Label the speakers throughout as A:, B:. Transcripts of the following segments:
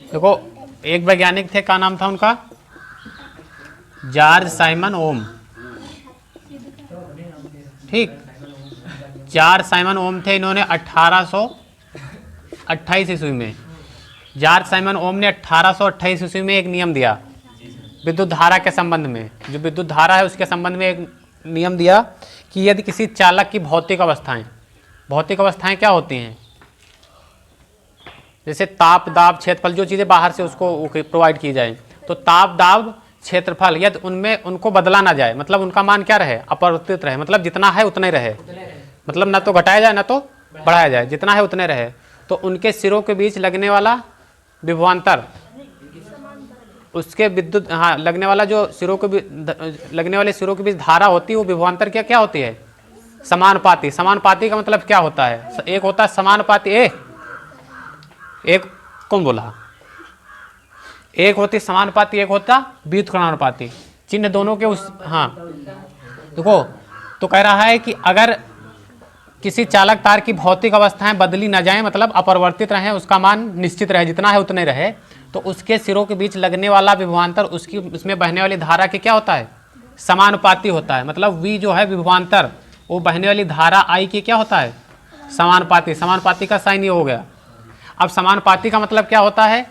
A: देखो एक वैज्ञानिक थे, क्या नाम था उनका, जॉर्ज साइमन ओम। ठीक, जॉर्ज साइमन ओम थे। इन्होंने 1828 ईस्वी में, जॉर्ज साइमन ओम ने 1828 ईस्वी में एक नियम दिया विद्युत धारा के संबंध में। जो विद्युत धारा है उसके संबंध में एक नियम दिया कि यदि किसी चालक की भौतिक अवस्थाएं क्या होती हैं, जैसे ताप, दाब, क्षेत्रफल, जो चीज़ें बाहर से उसको प्रोवाइड की जाए, तो ताप, दाब, क्षेत्रफल यदि उनमें उनको बदला ना जाए, मतलब उनका मान क्या रहे, अपरिवर्तित रहे, मतलब जितना है उतना ही रहे, मतलब ना तो घटाया जाए ना तो बढ़ाया जाए, जितना है उतने रहे, तो उनके सिरों के बीच लगने वाला विभवांतर, उसके विद्युत लगने वाला जो सिरों के लगने वाले सिरों के बीच धारा होती है, वो विभवांतर क्या होती है, समानुपाती। समानुपाती का मतलब क्या होता है, एक होता है समानुपाती, एक कौन बोला, एक होती समानुपाती, एक होता व्युत्क्रमानुपाती। चिन्ह दोनों के उस, हाँ देखो, तो कह रहा है कि अगर किसी चालक तार की भौतिक अवस्थाएं बदली ना जाएं, मतलब अपरिवर्तित रहें, उसका मान निश्चित रहे, जितना है उतने रहे, तो उसके सिरों के बीच लगने वाला विभवांतर उसमें बहने वाली धारा के क्या होता है, समानुपाती होता है। मतलब V जो है विभवांतर, वो बहने वाली धारा I की क्या होता है, समानुपाती। समानुपाती का साइन ये हो गया। अब समानुपाती का मतलब क्या होता है,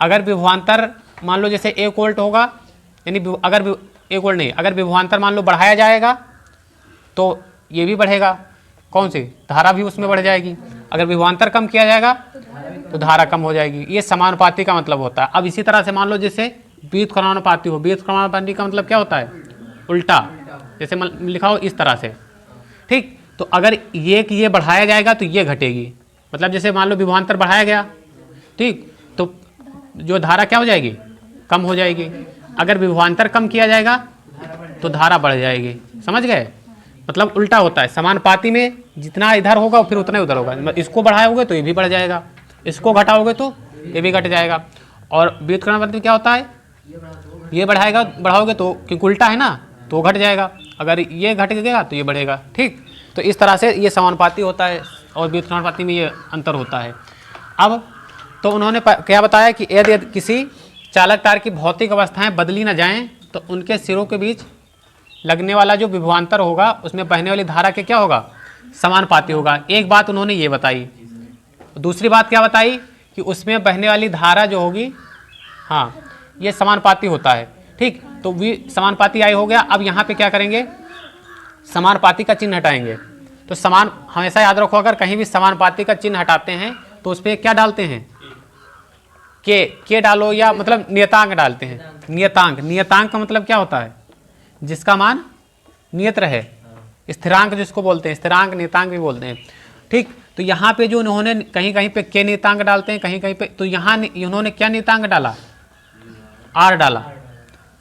A: अगर विभवांतर मान लो जैसे 1 वोल्ट होगा, यानी अगर 1 वोल्ट नहीं, अगर विभवांतर मान लो बढ़ाया जाएगा तो ये भी बढ़ेगा, कौन सी धारा भी उसमें बढ़ जाएगी। अगर विभवांतर कम किया जाएगा तो धारा कम हो जाएगी। ये समानुपाती का मतलब होता है। अब इसी तरह से मान लो जैसे व्युत्क्रमानुपाती हो, व्युत्क्रमानुपाती का मतलब क्या होता है, उल्टा, जैसे लिखा हो इस तरह से। ठीक, तो अगर ये बढ़ाया जाएगा तो ये घटेगी, मतलब जैसे मान लो विभवांतर बढ़ाया गया, ठीक, तो जो धारा क्या हो जाएगी, कम हो जाएगी। अगर विभवांतर कम किया जाएगा तो धारा बढ़ जाएगी। समझ गए, मतलब उल्टा होता है। समानुपाती में जितना इधर होगा फिर उतना ही उधर होगा। इसको बढ़ाओगे तो ये भी बढ़ जाएगा, इसको घटाओगे तो ये भी घट जाएगा। और व्युत्क्रमानुपाती में क्या होता है, ये बढ़ाओगे तो क्योंकि उल्टा है ना, तो घट जाएगा, अगर ये घट गया तो ये बढ़ेगा। ठीक, तो इस तरह से ये समानुपाती होता है और व्युत्क्रमानुपाती में ये अंतर होता है। अब तो उन्होंने क्या बताया कि यदि किसी चालक तार की भौतिक अवस्थाएं बदली ना जाएं तो उनके सिरों के बीच लगने वाला जो विभवांतर होगा उसमें बहने वाली धारा के क्या होगा, समानुपाती होगा। एक बात उन्होंने ये बताई। दूसरी बात क्या बताई कि उसमें बहने वाली धारा जो होगी, हाँ, ये समानुपाती होता है। ठीक, तो समानुपाती आई हो गया। अब यहाँ पे क्या करेंगे, समानुपाती का चिन्ह हटाएंगे। तो समान हमेशा याद रखो, अगर कहीं भी समानुपाती का चिन्ह हटाते हैं तो उस पर क्या डालते हैं, के डालो, या मतलब नियतांक डालते हैं। नियतांक का मतलब क्या होता है, जिसका मान नियत रहे, स्थिरांक जिसको बोलते हैं, स्थिरांक नियतांक भी बोलते हैं। ठीक, तो यहाँ पे जो उन्होंने कहीं कहीं पे के नियतांक डालते हैं, कहीं कहीं पे, तो यहाँ उन्होंने क्या नियतांक डाला, आर डाला।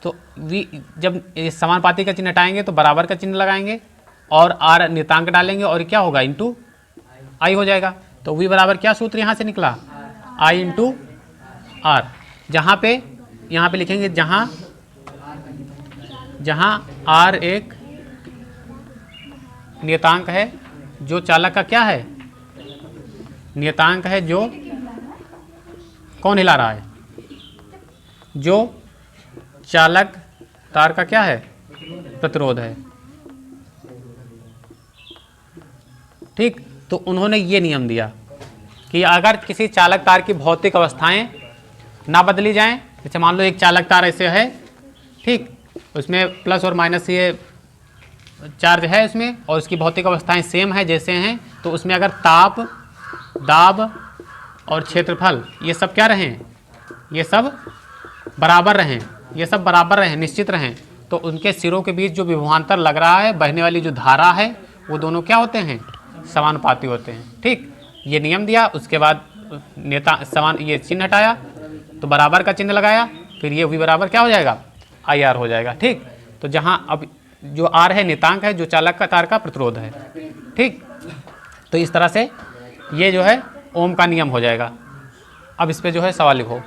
A: तो जब समानुपाती का चिन्ह हटाएंगे तो बराबर का चिन्ह लगाएंगे और आर नियतांक डालेंगे और क्या होगा, इंटू आई हो जाएगा। तो V बराबर क्या सूत्र यहाँ से निकला, I इंटू आर। जहाँ पे यहाँ पे लिखेंगे, जहाँ R एक नियतांक है जो चालक का क्या है, नियतांक है जो कौन हिला रहा है, जो चालक तार का क्या है, प्रतिरोध है। ठीक, तो उन्होंने ये नियम दिया कि अगर किसी चालक तार की भौतिक अवस्थाएं ना बदली जाएं, जैसे मान लो एक चालक तार ऐसे है, ठीक, उसमें प्लस और माइनस ये चार्ज है इसमें, और उसकी भौतिक अवस्थाएं सेम है जैसे हैं, तो उसमें अगर ताप, दाब और क्षेत्रफल ये सब क्या रहें, ये सब बराबर रहें, निश्चित रहें, तो उनके सिरों के बीच जो विभवांतर लग रहा है, बहने वाली जो धारा है, वो दोनों क्या होते हैं, समानुपाती होते हैं। ठीक, ये नियम दिया। उसके बाद ये चिन्ह हटाया तो बराबर का चिन्ह लगाया, फिर ये V बराबर क्या हो जाएगा, IR हो जाएगा। ठीक, तो जहाँ अब जो R है नियतांक है, जो चालक का तार का प्रतिरोध है। ठीक, तो इस तरह से ये जो है ओम का नियम हो जाएगा। अब इस पे जो है सवाल लिखो।